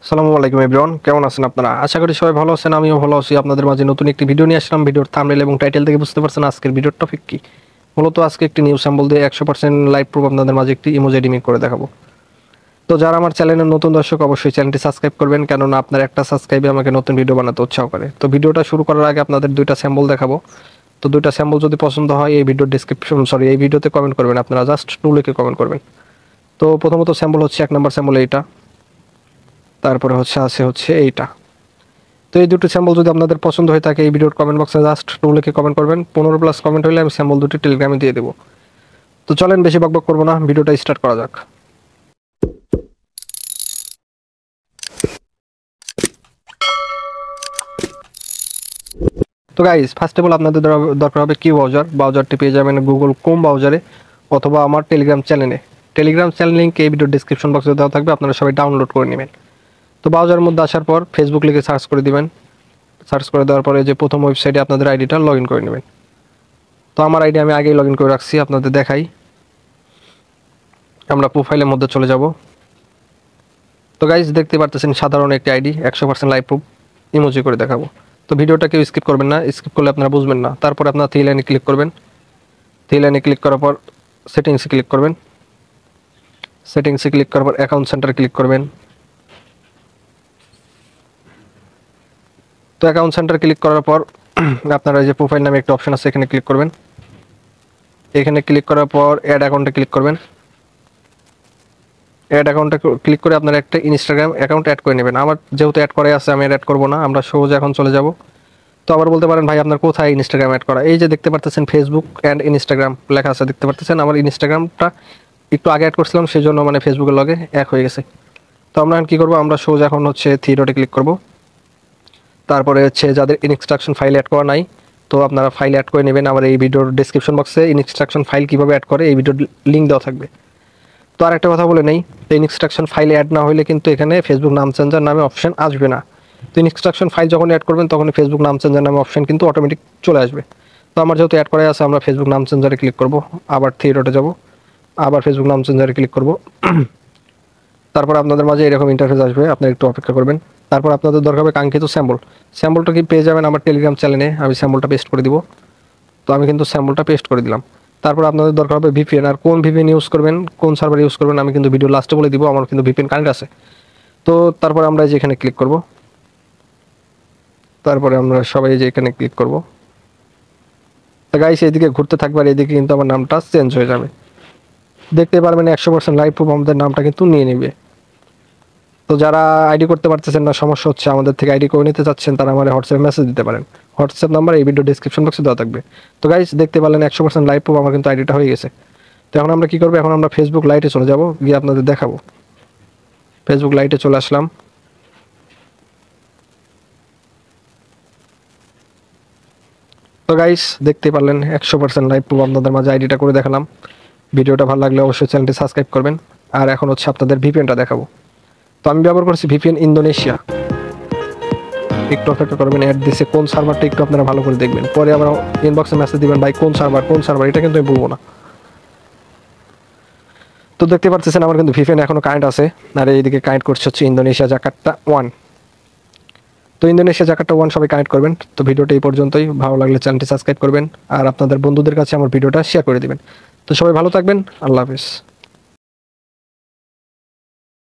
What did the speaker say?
আসসালামু আলাইকুম এভরিওয়ান, কেমন আছেন আপনারা? আশা করি সবাই ভালো আছেন। আমিও ভালো আছি। আপনাদের মাঝে নতুন একটি ভিডিও নিয়ে আসলাম। ভিডিওর থাম্বনেল এবং টাইটেল থেকে বুঝতে পারছেন আজকের ভিডিওর টপিক কি। মূলত আজকে একটি নিউজ স্যাম্পল দিয়ে 100% লাইভ প্রুফ আপনাদের মাঝে একটি ইমোজি এডিটিং করে দেখাবো। তো যারা আমার চ্যানেলের নতুন দর্শক অবশ্যই চ্যানেলটি সাবস্ক্রাইব করবেন, কেননা আপনার একটা সাবস্ক্রাইবে আমাকে নতুন ভিডিও বানাতে উৎসাহ করে। তো ভিডিওটা শুরু করার আগে আপনাদের দুইটা স্যাম্পল দেখাবো। তো দুইটা স্যাম্পল যদি পছন্দ হয় এই ভিডিওতে কমেন্ট করবেন। আপনারা জাস্ট টু লিখে কমেন্ট করবেন। তো প্রথমত স্যাম্পল হচ্ছে 1 নম্বর স্যাম্পল এইটা, তারপরে হচ্ছে এইটা। তো এই দুটো স্যাম্পল যদি আপনাদের পছন্দ হয়ে থাকে এই ভিডিওর কমেন্ট বক্সে জাস্ট টু লিখে কমেন্ট করবেন। 15+ কমেন্ট হলে আমি স্যাম্পল দুটি টেলিগ্রামে দিয়ে দেবো। তো চলেন বেশি বকবক করবো না, ভিডিওটা স্টার্ট করা যাক। তো গাইজ, ফার্স্ট অফ অল আপনাদের দরকার হবে কি ব্রাউজারটি পেয়ে যাবেন গুগল ক্রোম ব্রাউজারে অথবা আমার টেলিগ্রাম চ্যানেলে। টেলিগ্রাম চ্যানেল লিঙ্ক এই ভিডিওর ডিসক্রিপশন বক্সে দেওয়া থাকবে, আপনারা সবাই ডাউনলোড করে নেবেন। তো ব্রাউজারের মধ্যে আসার পর ফেসবুক লিখে সার্চ করে দিবেন। সার্চ করে দেওয়ার পরে যে প্রথম ওয়েবসাইটে আপনাদের আইডিটা লগ ইন করে নেবেন। তো আমার আইডি আমি আগেই লগ ইন করে রাখছি, আপনাদের দেখাই। আমরা প্রোফাইলের মধ্যে চলে যাব। তো গাইজ দেখতে পারতেছেন সাধারণ একটি আইডি, 100% লাইভ প্রুফ ইমোজি করে দেখাবো। তো ভিডিওটা কেউ স্কিপ করবেন না, স্কিপ করলে আপনারা বুঝবেন না। তারপর আপনারা থ্রি লাইনে ক্লিক করবেন। থ্রি লাইনে ক্লিক করার পর সেটিংসে ক্লিক করবেন। সেটিংসে ক্লিক করার পর অ্যাকাউন্ট সেন্টারে ক্লিক করবেন। তো অ্যাকাউন্ট সেন্টার ক্লিক করার পর আপনারা যে প্রোফাইল নামে একটা অপশন আছে এখানে ক্লিক করবেন। এখানে ক্লিক করার পর অ্যাড অ্যাকাউন্টে ক্লিক করবেন। অ্যাড অ্যাকাউন্টে ক্লিক করে আপনারা একটা ইনস্টাগ্রাম অ্যাকাউন্ট অ্যাড করে নেবেন। আমার যেহেতু অ্যাড করাই আছে আমি অ্যাড করবো না, আমরা সহজে এখন চলে যাব। তো আবার বলতে পারেন ভাই আপনার কোথায় ইনস্টাগ্রাম অ্যাড করা? এই যে দেখতে পারতেছেন ফেসবুক অ্যান্ড ইনস্টাগ্রাম লেখা আছে, দেখতে পারতেছেন। আমার ইনস্টাগ্রামটা একটু আগে অ্যাড করছিলাম, সেই জন্য মানে ফেসবুকের লগে এক হয়ে গেছে। তো আমরা এখন কী করবো, আমরা সহজে এখন হচ্ছে থ্রি ডটে ক্লিক করবো। তারপরে হচ্ছে যাদের ইনস্ট্রাকশন ফাইল অ্যাড করা নাই, তো আপনারা ফাইল অ্যাড করে নেবেন। আমার এই ভিডিওর ডিসক্রিপশন বক্সে ইনস্ট্রাকশন ফাইল কীভাবে অ্যাড করে এই ভিডিওর লিঙ্ক দেওয়া থাকবে। তো আর একটা কথা বলে নেই, তো ইনস্ট্রাকশন ফাইল অ্যাড না হলে কিন্তু এখানে ফেসবুক নাম চেঞ্জার নামে অপশন আসবে না। তো ইনস্ট্রাকশন ফাইল যখন অ্যাড করবেন তখন ফেসবুক নাম চেঞ্জার নামে অপশন কিন্তু অটোমেটিক চলে আসবে। তো আমার যেহেতু অ্যাড করা আছে, আমরা ফেসবুক নাম চেঞ্জারে ক্লিক করব। আবার থ্রি ডটে যাব, আবার ফেসবুক নাম চেঞ্জারে ক্লিক করব। তারপর আপনাদের মাঝে এরকম ইন্টারফেস আসবে, আপনারা একটু অপেক্ষা করবেন। তারপর আপনাদের দরকার হবে কাঙ্ক্ষিত স্যাম্পলটা কি পেয়ে যাবেন আমার টেলিগ্রাম চ্যানেলে। আমি স্যাম্পলটা পেস্ট করে দিব। তো আমি কিন্তু স্যাম্পলটা পেস্ট করে দিলাম। তারপর আপনাদের দরকার হবে ভিপিএন। আর কোন ভিপিএন ইউজ করবেন, কোন সার্ভার ইউজ করবেন আমি কিন্তু ভিডিও লাস্টে বলে দিব। আমার কিন্তু ভিপিএন কানেক্ট আছে। তো তারপর আমরা যে এখানে ক্লিক করব। তারপরে আমরা সবাই যে এখানে ক্লিক করব। তো গাইস এইদিকে ঘুরতে থাকবে আর এদিকে কিন্তু আমার নামটা চেঞ্জ হয়ে যাবে। দেখতে পারবেন 100% লাইভ প্রুফ আমাদের নামটা কিন্তু নিয়ে নেবে। তো যারা আইডি করতে পারতেছেন না, সমস্যা হচ্ছে, আমাদের থেকে আইডি করে নিতে চাচ্ছেন, তারা আমার হোয়াটসঅ্যাপে মেসেজ দিতে পারেন। হোয়াটসঅ্যাপ নাম্বার এই ভিডিও ডিসক্রিপশন বক্সে দেওয়া থাকবে। তো গাইস দেখতে পারলেন 100% লাইভ প্রুফ আমার কিন্তু আইডিটা হয়ে গেছে। তো এখন আমরা কী করবো, এখন আমরা ফেসবুক লাইটে চলে যাব, গিয়ে আপনাদের দেখাবো। ফেসবুক লাইটে চলে আসলাম। তো গাইস দেখতে পারলেন 100% লাইভ প্রুফ আপনাদের মাঝে আইডিটা করে দেখালাম। ভিডিওটা ভালো লাগলে অবশ্যই চ্যানেলটি সাবস্ক্রাইব করবেন। আর এখন হচ্ছে আপনাদের ভিপিএনটা দেখাবো। তো আমি ব্যবহার করছি ভিপিএন ইন্দোনেশিয়া। একটু অপেক্ষা করবেন, অ্যাড দিছে কোন সার্ভারটা একটু আপনারা ভালো করে দেখবেন। পরে আবার ইনবক্সে মেসেজ দিবেন ভাই কোন সার্ভার, এটা কিন্তু আমি বলবো না। তো দেখতে পাচ্ছেন আমার কিন্তু ভিপিএন এখনো কানেক্ট আছে। আর এইদিকে কানেক্ট করছে হচ্ছে ইন্দোনেশিয়া জাকার্তা 1। তো ইন্দোনেশিয়া জাকার্তা 1 সবাই কানেক্ট করবেন। তো ভিডিওটা এই পর্যন্তই, ভালো লাগলে চ্যানেলটি সাবস্ক্রাইব করবেন আর আপনাদের বন্ধুদের কাছে আমার ভিডিওটা শেয়ার করে দিবেন। তো সবাই ভালো থাকবেন, আল্লাহ হাফেজ।